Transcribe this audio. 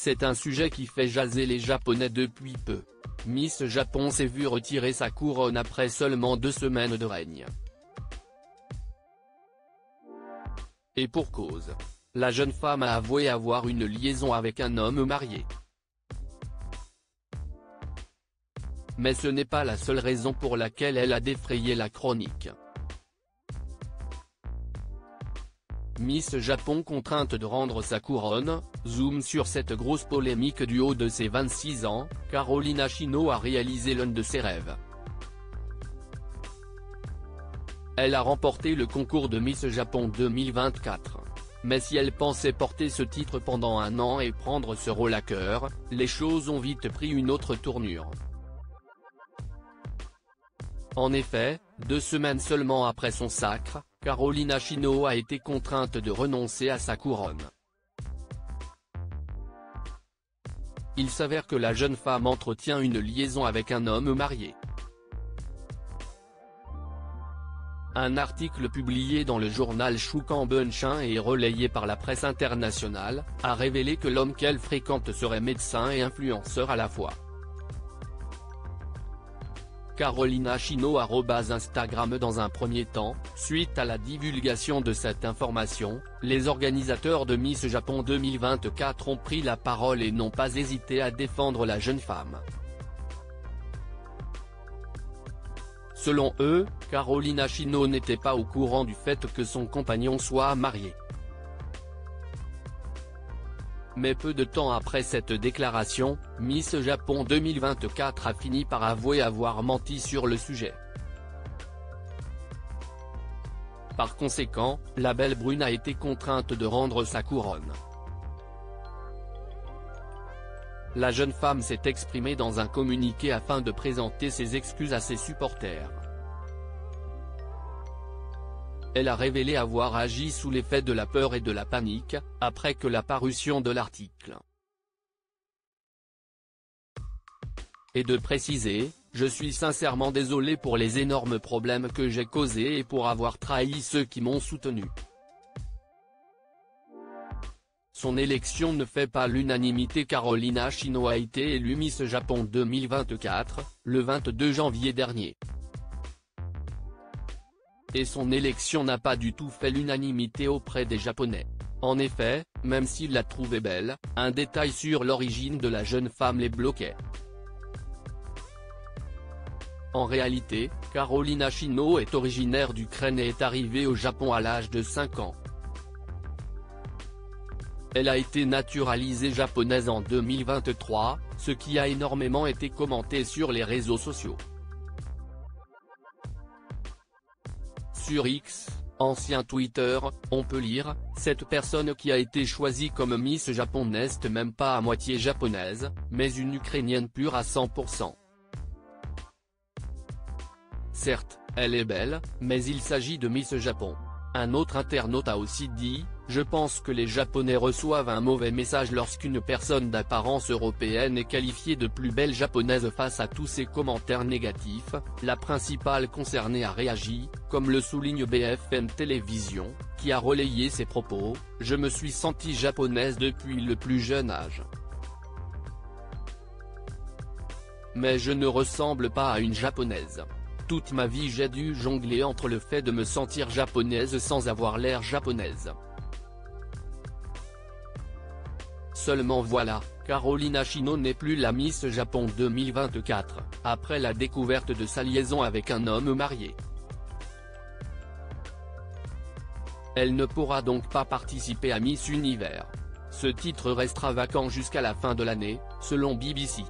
c'est un sujet qui fait jaser les Japonais depuis peu. Miss Japon s'est vue retirer sa couronne après seulement 2 semaines de règne. Et pour cause. La jeune femme a avoué avoir une liaison avec un homme marié. Mais ce n'est pas la seule raison pour laquelle elle a défrayé la chronique. Miss Japon contrainte de rendre sa couronne, zoom sur cette grosse polémique du haut de ses 26 ans, Carolina Chino a réalisé l'un de ses rêves. Elle a remporté le concours de Miss Japon 2024. Mais si elle pensait porter ce titre pendant 1 an et prendre ce rôle à cœur, les choses ont vite pris une autre tournure. En effet, 2 semaines seulement après son sacre, Carolina Chino a été contrainte de renoncer à sa couronne. Il s'avère que la jeune femme entretient une liaison avec un homme marié. Un article publié dans le journal Shukan Bunshin et relayé par la presse internationale, a révélé que l'homme qu'elle fréquente serait médecin et influenceur à la fois. Carolina Chino @Instagram. Dans un premier temps, suite à la divulgation de cette information, les organisateurs de Miss Japon 2024 ont pris la parole et n'ont pas hésité à défendre la jeune femme. Selon eux, Carolina Chino n'était pas au courant du fait que son compagnon soit marié. Mais peu de temps après cette déclaration, Miss Japon 2024 a fini par avouer avoir menti sur le sujet. Par conséquent, la belle brune a été contrainte de rendre sa couronne. La jeune femme s'est exprimée dans un communiqué afin de présenter ses excuses à ses supporters. Elle a révélé avoir agi sous l'effet de la peur et de la panique, après que la parution de l'article. Et de préciser, je suis sincèrement désolé pour les énormes problèmes que j'ai causés et pour avoir trahi ceux qui m'ont soutenu. Son élection ne fait pas l'unanimité. Carolina Chino a été élue Miss Japon 2024, le 22 janvier dernier. Et son élection n'a pas du tout fait l'unanimité auprès des Japonais. En effet, même s'ils la trouvaient belle, un détail sur l'origine de la jeune femme les bloquait. En réalité, Carolina Chino est originaire d'Ukraine et est arrivée au Japon à l'âge de 5 ans. Elle a été naturalisée japonaise en 2023, ce qui a énormément été commenté sur les réseaux sociaux. Sur X, ancien Twitter, on peut lire « Cette personne qui a été choisie comme Miss Japon n'est même pas à moitié japonaise, mais une Ukrainienne pure à 100%. Certes, elle est belle, mais il s'agit de Miss Japon. » Un autre internaute a aussi dit « Je pense que les Japonais reçoivent un mauvais message lorsqu'une personne d'apparence européenne est qualifiée de plus belle japonaise. » Face à tous ces commentaires négatifs, la principale concernée a réagi, comme le souligne BFM Télévision, qui a relayé ses propos « Je me suis sentie japonaise depuis le plus jeune âge. Mais je ne ressemble pas à une japonaise. Toute ma vie j'ai dû jongler entre le fait de me sentir japonaise sans avoir l'air japonaise. Seulement voilà, Carolina Chino n'est plus la Miss Japon 2024, après la découverte de sa liaison avec un homme marié. Elle ne pourra donc pas participer à Miss Univers. Ce titre restera vacant jusqu'à la fin de l'année, selon BBC.